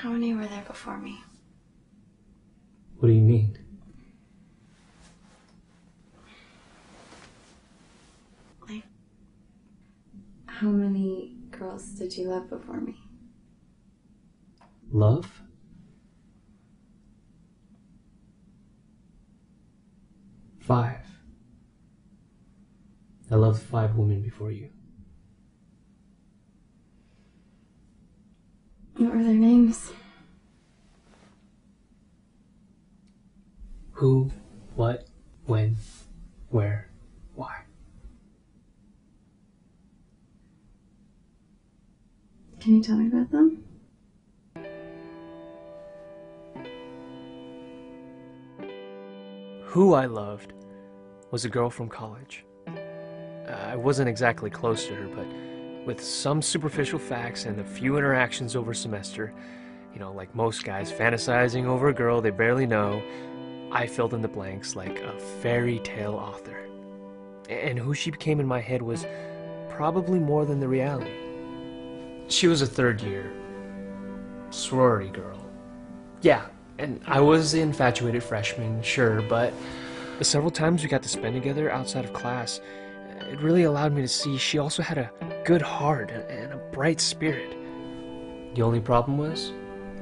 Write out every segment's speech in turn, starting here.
How many were there before me? What do you mean? Like, how many girls did you love before me? Love? Five. I loved 5 women before you. What were their names? Who, what, when, where, why. Can you tell me about them? Who I loved was a girl from college. I wasn't exactly close to her, but with some superficial facts and a few interactions over a semester, like most guys fantasizing over a girl they barely know, I filled in the blanks like a fairy tale author. And who she became in my head was probably more than the reality. She was a third-year sorority girl. Yeah, and I was the infatuated freshman, sure, but the several times we got to spend together outside of class, it really allowed me to see she also had a good heart and a bright spirit. The only problem was,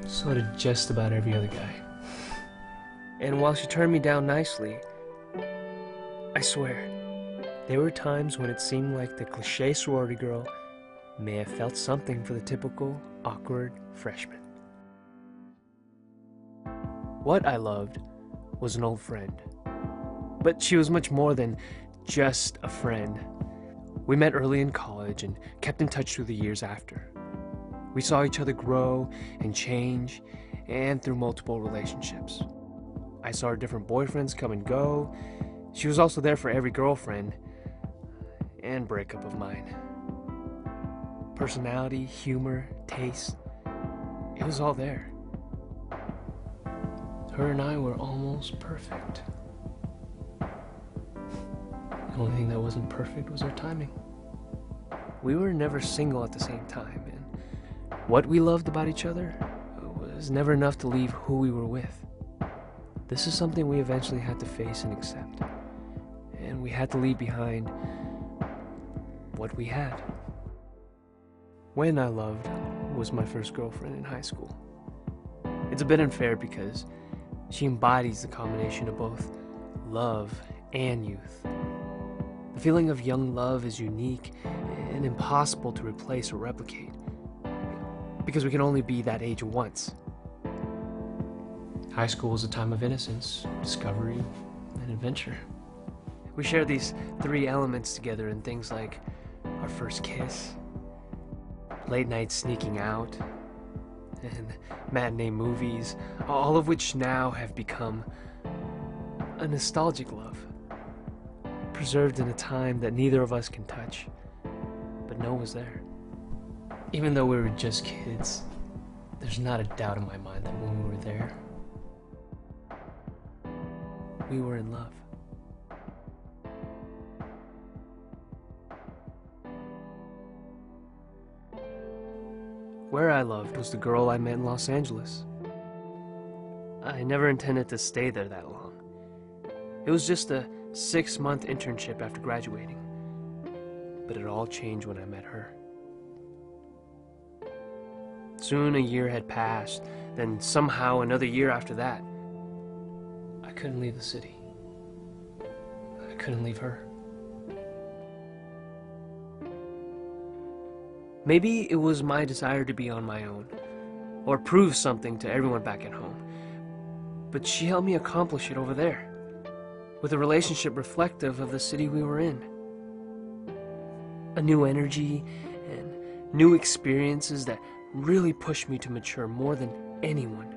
so did just about every other guy. And while she turned me down nicely, I swear, there were times when it seemed like the cliché sorority girl may have felt something for the typical awkward freshman. What I loved was an old friend. But she was much more than just a friend. We met early in college and kept in touch through the years after. We saw each other grow and change, and through multiple relationships. I saw her different boyfriends come and go. She was also there for every girlfriend and breakup of mine. Personality, humor, taste, it was all there. Her and I were almost perfect. The only thing that wasn't perfect was our timing. We were never single at the same time, and what we loved about each other was never enough to leave who we were with. This is something we eventually had to face and accept. And we had to leave behind what we had. When I loved was my first girlfriend in high school. It's a bit unfair because she embodies the combination of both love and youth. The feeling of young love is unique and impossible to replace or replicate, because we can only be that age once. High school is a time of innocence, discovery, and adventure. We share these 3 elements together in things like our first kiss, late night sneaking out, and matinee movies, all of which now have become a nostalgic love, preserved in a time that neither of us can touch, but know was there. Even though we were just kids, there's not a doubt in my mind that when we were there, we were in love. Where I loved was the girl I met in Los Angeles. I never intended to stay there that long. It was just a 6-month internship after graduating. But it all changed when I met her. Soon a year had passed, then somehow another year after that. I couldn't leave the city. I couldn't leave her. Maybe it was my desire to be on my own, or prove something to everyone back at home. But she helped me accomplish it over there, with a relationship reflective of the city we were in. A new energy and new experiences that really pushed me to mature more than anyone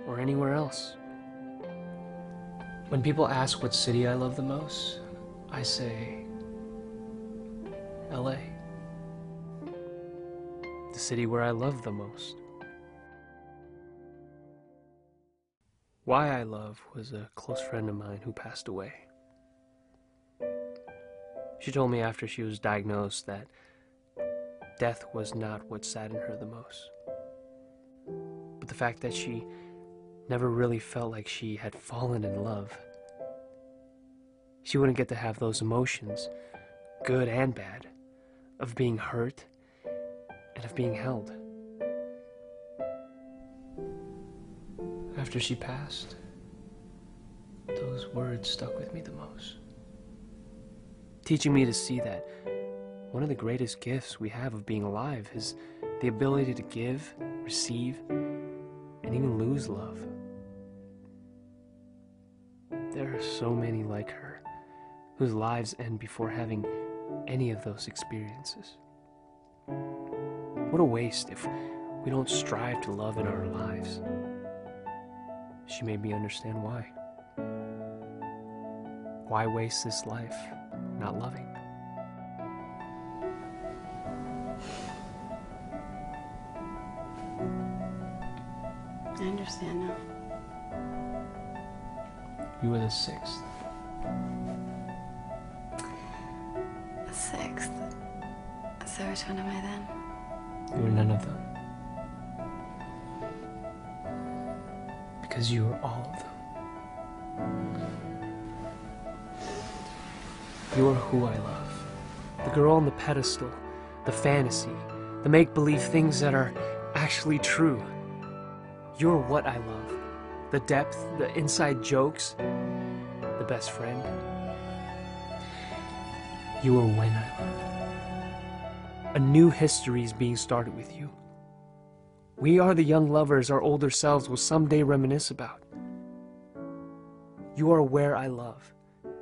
or anywhere else. When people ask what city I love the most, I say LA. The city where I love the most. Why I Love was a close friend of mine who passed away. She told me after she was diagnosed that death was not what saddened her the most. but the fact that she never really felt like she had fallen in love. She wouldn't get to have those emotions, good and bad, of being hurt and of being held. After she passed, those words stuck with me the most, teaching me to see that one of the greatest gifts we have of being alive is the ability to give, receive, and even lose love. There are so many like her, whose lives end before having any of those experiences. What a waste if we don't strive to love in our lives. She made me understand why. Why waste this life not loving? I understand now. You were the sixth. Sixth. So which one am I then? You were none of them. Because you were all of them. You are who I love. The girl on the pedestal, the fantasy, the make-believe things that are actually true. You're what I love. The depth, the inside jokes, the best friend. You are when I love. A new history is being started with you. We are the young lovers our older selves will someday reminisce about. You are where I love,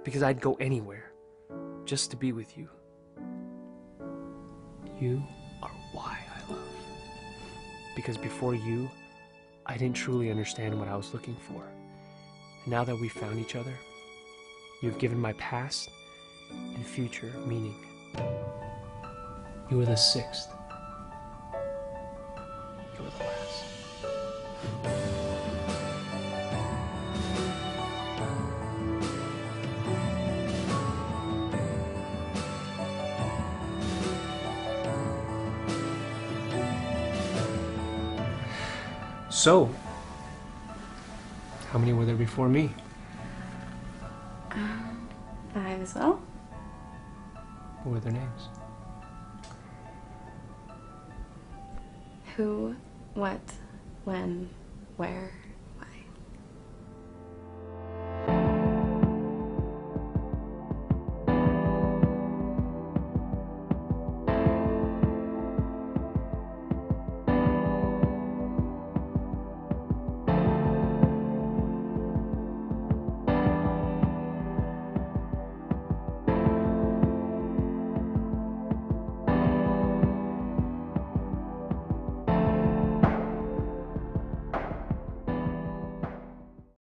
because I'd go anywhere just to be with you. You are why I love, because before you, I didn't truly understand what I was looking for. And now that we found each other, you've given my past and future meaning. You were the sixth. You were the last. So, how many were there before me? 5 as well. What were their names? Who, what, when, where.